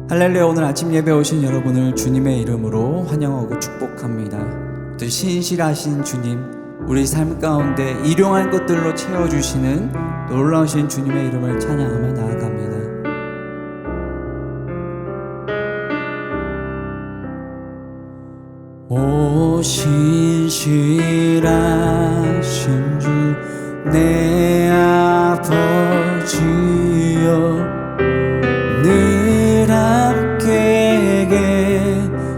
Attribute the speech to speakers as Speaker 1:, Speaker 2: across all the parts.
Speaker 1: 할렐루야. 오늘 아침 예배 오신 여러분을 주님의 이름으로 환영하고 축복합니다. 또 신실하신 주님, 우리 삶 가운데 일용할 것들로 채워주시는 놀라우신 주님의 이름을 찬양하며 나아갑니다. 오 신실하신 주 내 아버지여, 늘 함께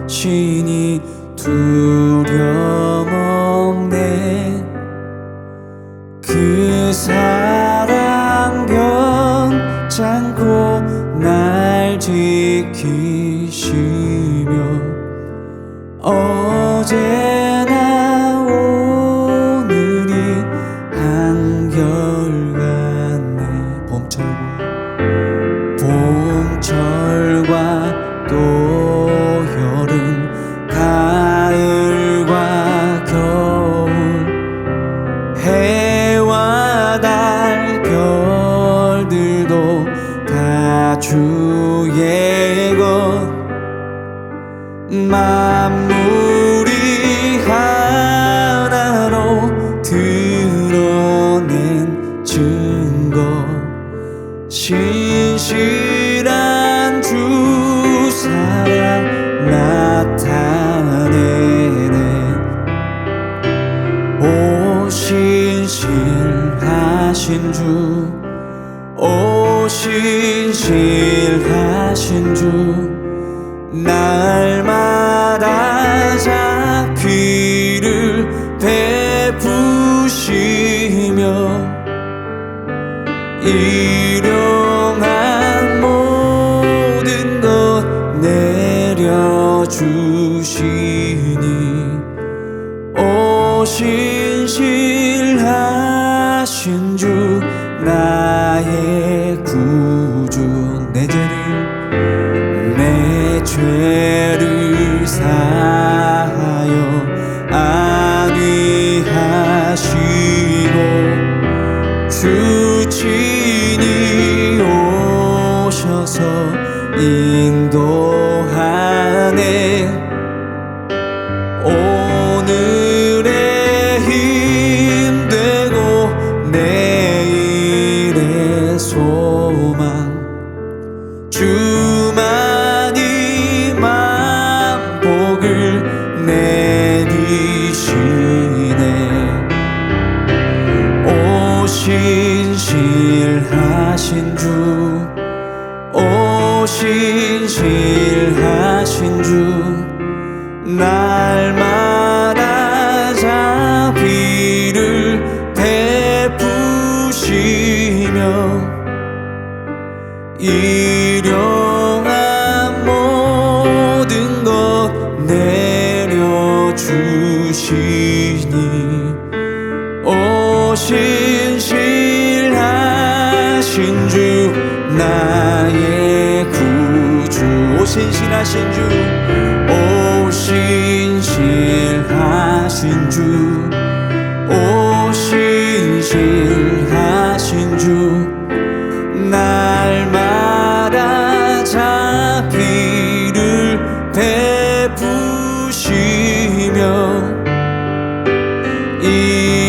Speaker 1: 계시니 두려움 없네. 그 사랑 변찮고 날 지키시며 어제나 오늘이 한결같네. 봄철과 또 여름, 가을과 겨울, 해와 달 별들도 다 주의 것. 만물이 하나로 드러낸 증거, 신실한 주 사랑 나타내네. 오 신실하신 주, 오 신실하신 주, 날마다 자비를 베푸시며 일용할 모든 것 내려주시니 오 신실하신 주, 나의 구주. 내 죄를 사하여 안위하시고 주 친히 오셔서 인도하네. 오늘의 힘되고 내일의 소망, 주만이 만복을 내리시네. 오 신실하신 주, 오 신실하신 주, 날마다 자비를 베푸시며 일용한 모든 것 내려주시니 오 신실하신 주, 나의 구주. 오 신실하신 주, 오 신실하신 주, 오 신실하신 주, 날마다 자비를 베푸시며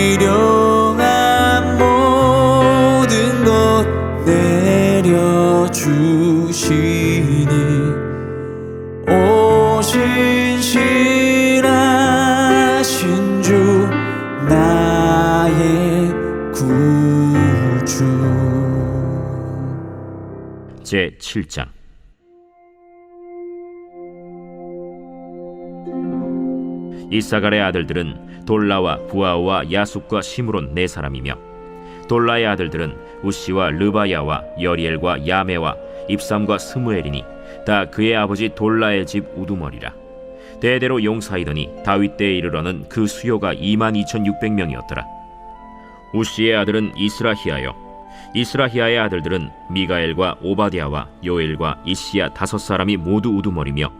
Speaker 1: 일용한 모든 것 내려주시니 오 신실하신 주, 나의 구주.
Speaker 2: 제7장. 이사갈의 아들들은 돌라와 부아와 야숫과 시므론 네 사람이며, 돌라의 아들들은 우시와 르바야와 여리엘과 야메와 입삼과 스무엘이니 다 그의 아버지 돌라의 집 우두머리라. 대대로 용사이더니 다윗 때에 이르러는 그 수요가 22,600명이었더라. 우시의 아들은 이스라히야요, 이스라히야의 아들들은 미가엘과 오바댜와 요엘과 이시야 다섯 사람이 모두 우두머리며,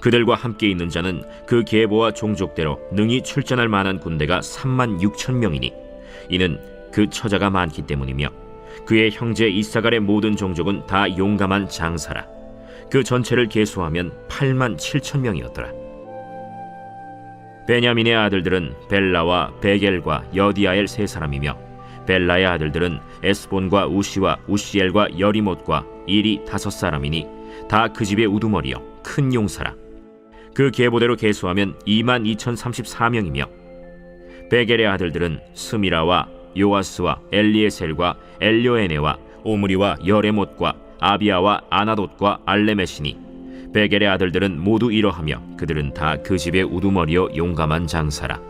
Speaker 2: 그들과 함께 있는 자는 그 계보와 종족대로 능히 출전할 만한 군대가 36,000명이니 이는 그 처자가 많기 때문이며, 그의 형제 이사갈의 모든 종족은 다 용감한 장사라. 그 전체를 계수하면 8만 7천 명이었더라. 베냐민의 아들들은 벨라와 베겔과 여디아엘 세 사람이며 벨라의 아들들은 에스본과 우시와 우시엘과 여리못과 일이 5사람이니 다 그 집의 우두머리요 큰 용사라. 그 계보대로 계수하면 2만 2,034명이며 베겔의 아들들은 스미라와 요아스와 엘리에셀과 엘료에네와 오므리와 여레못과 아비아와 아나돗과 알레메시니 베겔의 아들들은 모두 이러하며 그들은 다 그 집의 우두머리요 용감한 장사라.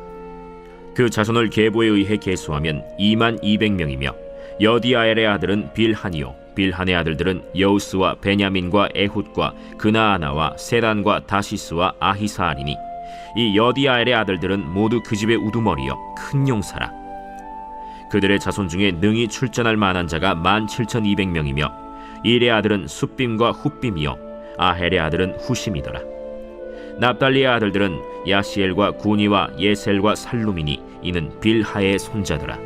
Speaker 2: 그 자손을 계보에 의해 계수하면 2만 200명이며 여디아엘의 아들은 빌한이요 빌한의 아들들은 여우스와 베냐민과 에훗과 그나아나와 세단과 다시스와 아히사알이니 이 여디아엘의 아들들은 모두 그 집의 우두머리요 큰 용사라. 그들의 자손 중에 능히 출전할 만한 자가 17,200명이며 일의 아들은 숫빔과 훗빔이요 아헬의 아들은 후심이더라. 납달리의 아들들은 야시엘과 구니와 예셀과 살루미니 이는 빌하의 손자더라.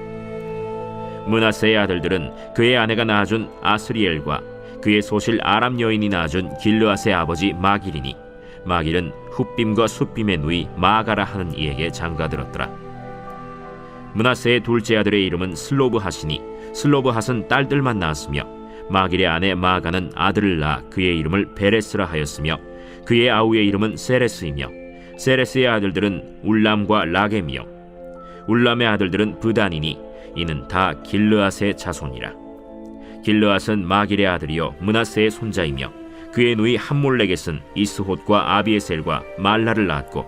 Speaker 2: 므낫세의 아들들은 그의 아내가 낳아준 아스리엘과 그의 소실 아람 여인이 낳아준 길르앗의 아버지 마길이니 마길은 훗빔과 숫빔의 누이 마가라 하는 이에게 장가들었더라. 므낫세의 둘째 아들의 이름은 슬로브핫이니 슬로브핫은 딸들만 낳았으며 마길의 아내 마가는 아들을 낳아 그의 이름을 베레스라 하였으며 그의 아우의 이름은 세레스이며 세레스의 아들들은 울람과 라겜이요 울람의 아들들은 브단이니 이는 다 길르앗의 자손이라. 길르앗은 마길의 아들이요 므낫세의 손자이며 그의 누이 함몰렉겟은 이스톳과 아비에셀과 말라를 낳았고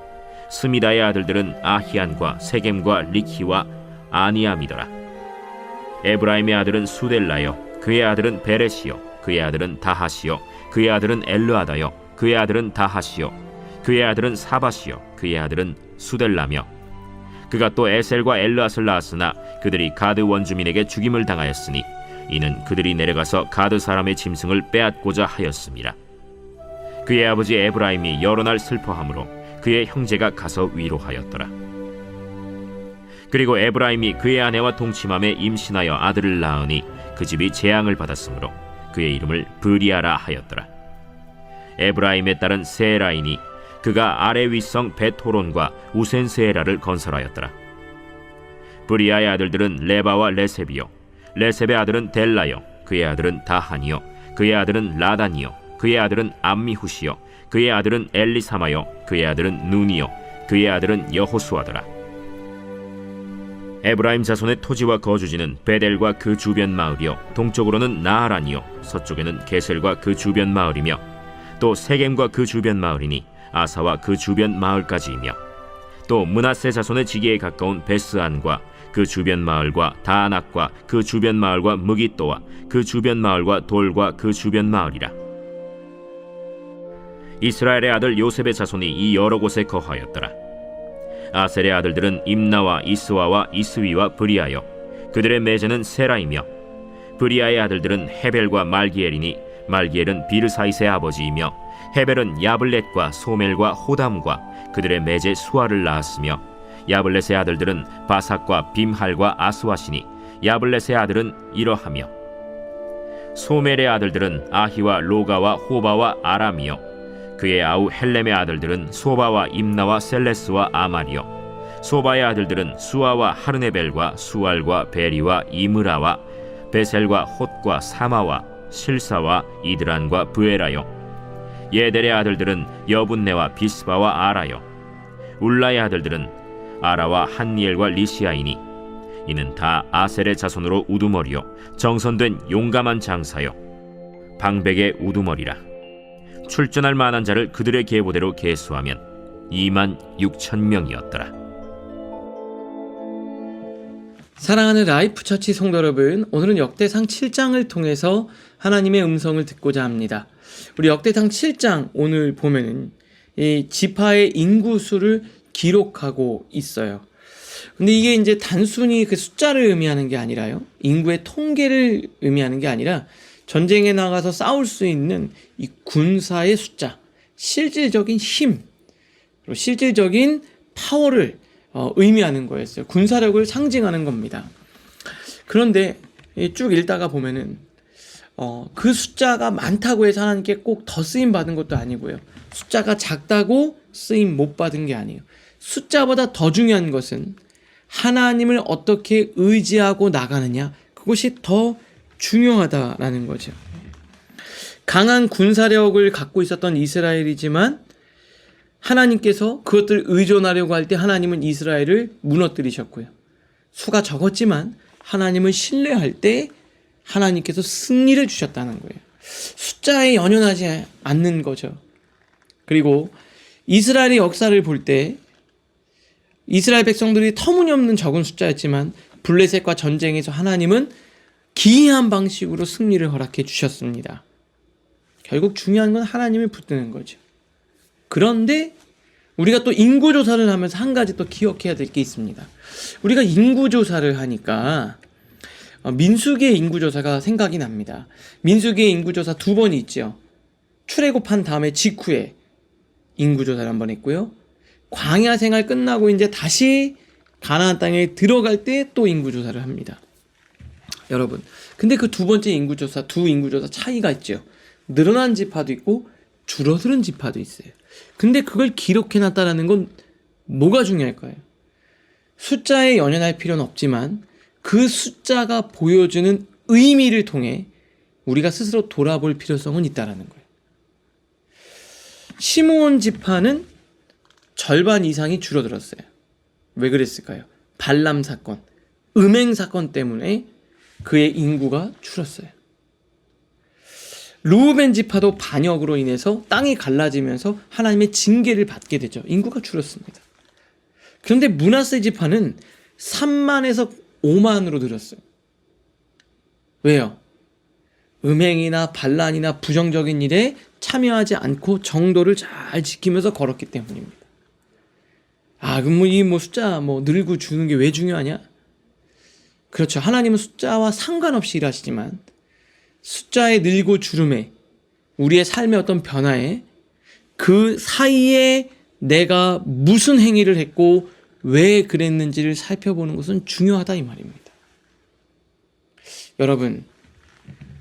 Speaker 2: 스미다의 아들들은 아히안과 세겜과 리키와 아니암이더라. 에브라임의 아들은 수델라요 그의 아들은 베레시요 그의 아들은 다하시요 그의 아들은 엘르아다요 그의 아들은 다하시요 그의 아들은 사바시요 그의 아들은 수델라며 그가 또 에셀과 엘르앗을 낳았으나 그들이 가드 원주민에게 죽임을 당하였으니 이는 그들이 내려가서 가드 사람의 짐승을 빼앗고자 하였음이라. 그의 아버지 에브라임이 여러 날 슬퍼하므로 그의 형제가 가서 위로하였더라. 그리고 에브라임이 그의 아내와 동침함에 임신하여 아들을 낳으니 그 집이 재앙을 받았으므로 그의 이름을 브리아라 하였더라. 에브라임의 딸은 세라이니 그가 아래 윗성 베토론과 우센세라를 건설하였더라. 브리아의 아들들은 레바와 레셉이요 레셉의 아들은 델라요 그의 아들은 다하니요 그의 아들은 라단이요 그의 아들은 암미후시요 그의 아들은 엘리사마요 그의 아들은 눈이요 그의 아들은 여호수아더라. 에브라임 자손의 토지와 거주지는 베델과 그 주변 마을이요 동쪽으로는 나하란이요 서쪽에는 게셀과 그 주변 마을이며 또 세겜과 그 주변 마을이니 아사와 그 주변 마을까지이며 또 므낫세 자손의 지기에 가까운 베스안과 그 주변 마을과 다안악과 그 주변 마을과 무깃도와 그 주변 마을과 돌과 그 주변 마을이라. 이스라엘의 아들 요셉의 자손이 이 여러 곳에 거하였더라. 아셀의 아들들은 임나와 이스와와 이스위와 브리아요 그들의 매제는 세라이며 브리아의 아들들은 헤벨과 말기엘이니 말기엘은 비르사이스의 아버지이며 헤벨은 야블렛과 소멜과 호담과 그들의 매제 수아를 낳았으며 야블렛의 아들들은 바삭과 빔할과 아스와시니 야블렛의 아들은 이러하며 소멜의 아들들은 아히와 로가와 호바와 아람이요 그의 아우 헬렘의 아들들은 소바와 임나와 셀레스와 아말이요 소바의 아들들은 수아와 하르네벨과 수알과 베리와 이므라와 베셀과 톳과 사마와 실사와 이드란과 브에라요 예델의 아들들은 여분네와 비스바와 아라요 울라의 아들들은 아라와 한니엘과 리시아이니 이는 다 아셀의 자손으로 우두머리요 정선된 용감한 장사요 방백의 우두머리라. 출전할 만한 자를 그들의 계보대로 계수하면 2만 6천 명이었더라.
Speaker 3: 사랑하는 라이프처치 성도 여러분, 오늘은 역대상 7장을 통해서 하나님의 음성을 듣고자 합니다. 우리 역대상 7장 오늘 보면은 이 지파의 인구수를 기록하고 있어요. 근데 이게 이제 단순히 그 숫자를 의미하는 게 아니라요. 인구의 통계를 의미하는 게 아니라 전쟁에 나가서 싸울 수 있는 이 군사의 숫자, 실질적인 힘, 그리고 실질적인 파워를 의미하는 거였어요. 군사력을 상징하는 겁니다. 그런데 쭉 읽다가 보면은 그 숫자가 많다고 해서 하나님께 꼭 더 쓰임 받은 것도 아니고요. 숫자가 작다고 쓰임 못 받은 게 아니에요. 숫자보다 더 중요한 것은 하나님을 어떻게 의지하고 나가느냐, 그것이 더 중요하다라는 거죠. 강한 군사력을 갖고 있었던 이스라엘이지만 하나님께서 그것들을 의존하려고 할 때 하나님은 이스라엘을 무너뜨리셨고요. 수가 적었지만 하나님을 신뢰할 때 하나님께서 승리를 주셨다는 거예요. 숫자에 연연하지 않는 거죠. 그리고 이스라엘의 역사를 볼 때 이스라엘 백성들이 터무니없는 적은 숫자였지만 블레셋과 전쟁에서 하나님은 기이한 방식으로 승리를 허락해 주셨습니다. 결국 중요한 건 하나님을 붙드는 거죠. 그런데 우리가 또 인구조사를 하면서 한 가지 또 기억해야 될 게 있습니다. 우리가 인구조사를 하니까 민수기의 인구조사가 생각이 납니다. 민수기의 인구조사 2번이 있죠. 출애굽한 다음에 직후에 인구조사를 한번 했고요. 광야 생활 끝나고 이제 다시 가나안 땅에 들어갈 때 또 인구조사를 합니다. 여러분, 근데 그 두 번째 인구조사, 두 인구조사 차이가 있죠. 늘어난 지파도 있고 줄어드는 지파도 있어요. 근데 그걸 기록해놨다는 건 뭐가 중요할까요? 숫자에 연연할 필요는 없지만 그 숫자가 보여주는 의미를 통해 우리가 스스로 돌아볼 필요성은 있다는 거예요. 시므온 지파는 절반 이상이 줄어들었어요. 왜 그랬을까요? 발람 사건, 음행 사건 때문에 그의 인구가 줄었어요. 르우벤 지파도 반역으로 인해서 땅이 갈라지면서 하나님의 징계를 받게 되죠. 인구가 줄었습니다. 그런데 므낫세 지파는 3만에서 5만으로 늘었어요. 왜요? 음행이나 반란이나 부정적인 일에 참여하지 않고 정도를 잘 지키면서 걸었기 때문입니다. 그럼 이 숫자 늘고 주는 게 왜 중요하냐? 그렇죠. 하나님은 숫자와 상관없이 일하시지만 숫자의 늘고 주름에 우리의 삶의 어떤 변화에 그 사이에 내가 무슨 행위를 했고 왜 그랬는지를 살펴보는 것은 중요하다 이 말입니다. 여러분,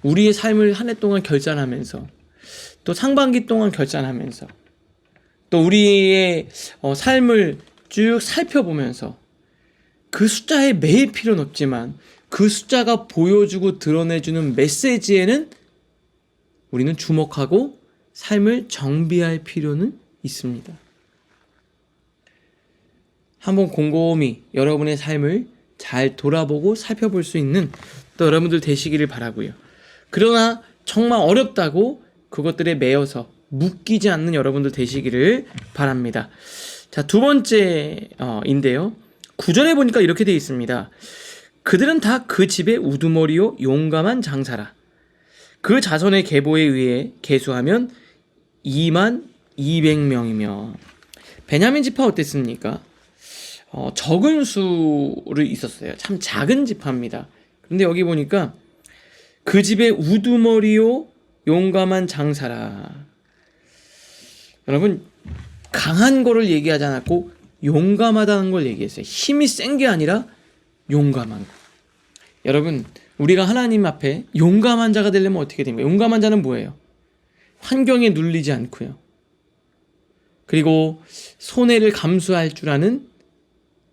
Speaker 3: 우리의 삶을 한 해 동안 결산하면서 또 상반기 동안 결산하면서 또 우리의 삶을 쭉 살펴보면서 그 숫자에 매일 필요는 없지만 그 숫자가 보여주고 드러내주는 메시지에는 우리는 주목하고 삶을 정비할 필요는 있습니다. 한번 곰곰이 여러분의 삶을 잘 돌아보고 살펴볼 수 있는 또 여러분들 되시기를 바라고요. 그러나 정말 어렵다고 그것들에 매여서 묶이지 않는 여러분들 되시기를 바랍니다. 자, 두 번째인데요. 9절에 보니까 이렇게 되어 있습니다. 그들은 다 그 집의 우두머리요 용감한 장사라. 그 자손의 계보에 의해 계수하면 2만 200명이며 베냐민 지파 어땠습니까? 적은 수를 있었어요. 참 작은 지파입니다. 근데 여기 보니까 그 집의 우두머리요 용감한 장사라. 여러분, 강한 거를 얘기하지 않았고 용감하다는 걸 얘기했어요. 힘이 센 게 아니라 용감한 거. 여러분, 우리가 하나님 앞에 용감한 자가 되려면 어떻게 됩니까? 용감한 자는 뭐예요? 환경에 눌리지 않고요. 그리고 손해를 감수할 줄 아는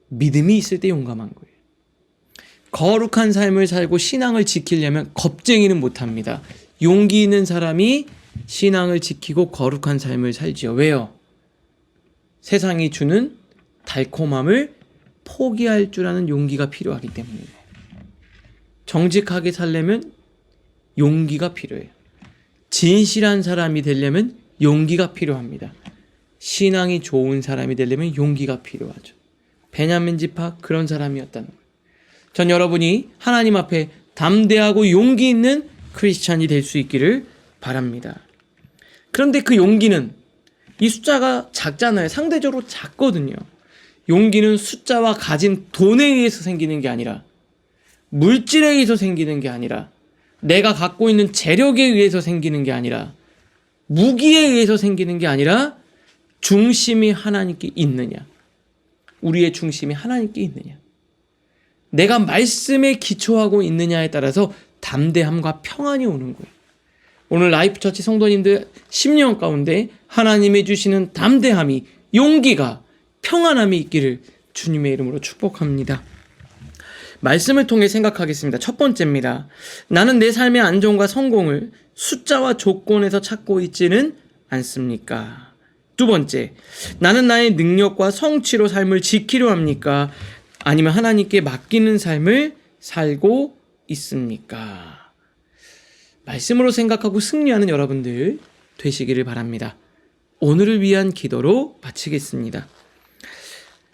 Speaker 3: 믿음이 있을 때 용감한 거예요. 거룩한 삶을 살고 신앙을 지키려면 겁쟁이는 못합니다. 용기 있는 사람이 신앙을 지키고 거룩한 삶을 살지요. 왜요? 세상이 주는 달콤함을 포기할 줄 아는 용기가 필요하기 때문이에요. 정직하게 살려면 용기가 필요해요. 진실한 사람이 되려면 용기가 필요합니다. 신앙이 좋은 사람이 되려면 용기가 필요하죠. 베냐민 지파 그런 사람이었다는 거예요. 전 여러분이 하나님 앞에 담대하고 용기 있는 크리스찬이 될 수 있기를 바랍니다. 그런데 그 용기는 이 숫자가 작잖아요. 상대적으로 작거든요. 용기는 숫자와 가진 돈에 의해서 생기는 게 아니라 물질에 의해서 생기는 게 아니라 내가 갖고 있는 재력에 의해서 생기는 게 아니라 무기에 의해서 생기는 게 아니라 중심이 하나님께 있느냐, 우리의 중심이 하나님께 있느냐, 내가 말씀에 기초하고 있느냐에 따라서 담대함과 평안이 오는 거예요. 오늘 라이프처치 성도님들 심령 가운데 하나님이 주시는 담대함이, 용기가, 평안함이 있기를 주님의 이름으로 축복합니다. 말씀을 통해 생각하겠습니다. 첫 번째입니다. 나는 내 삶의 안정과 성공을 숫자와 조건에서 찾고 있지는 않습니까? 두 번째, 나는 나의 능력과 성취로 삶을 지키려 합니까? 아니면 하나님께 맡기는 삶을 살고 있습니까? 말씀으로 생각하고 승리하는 여러분들 되시기를 바랍니다. 오늘을 위한 기도로 마치겠습니다.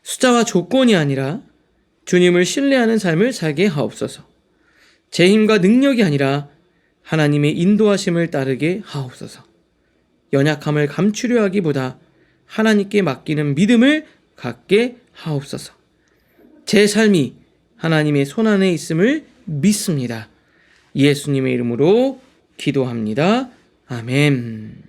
Speaker 3: 숫자와 조건이 아니라 주님을 신뢰하는 삶을 살게 하옵소서. 제 힘과 능력이 아니라 하나님의 인도하심을 따르게 하옵소서. 연약함을 감추려 하기보다 하나님께 맡기는 믿음을 갖게 하옵소서. 제 삶이 하나님의 손안에 있음을 믿습니다. 예수님의 이름으로 기도합니다. 아멘.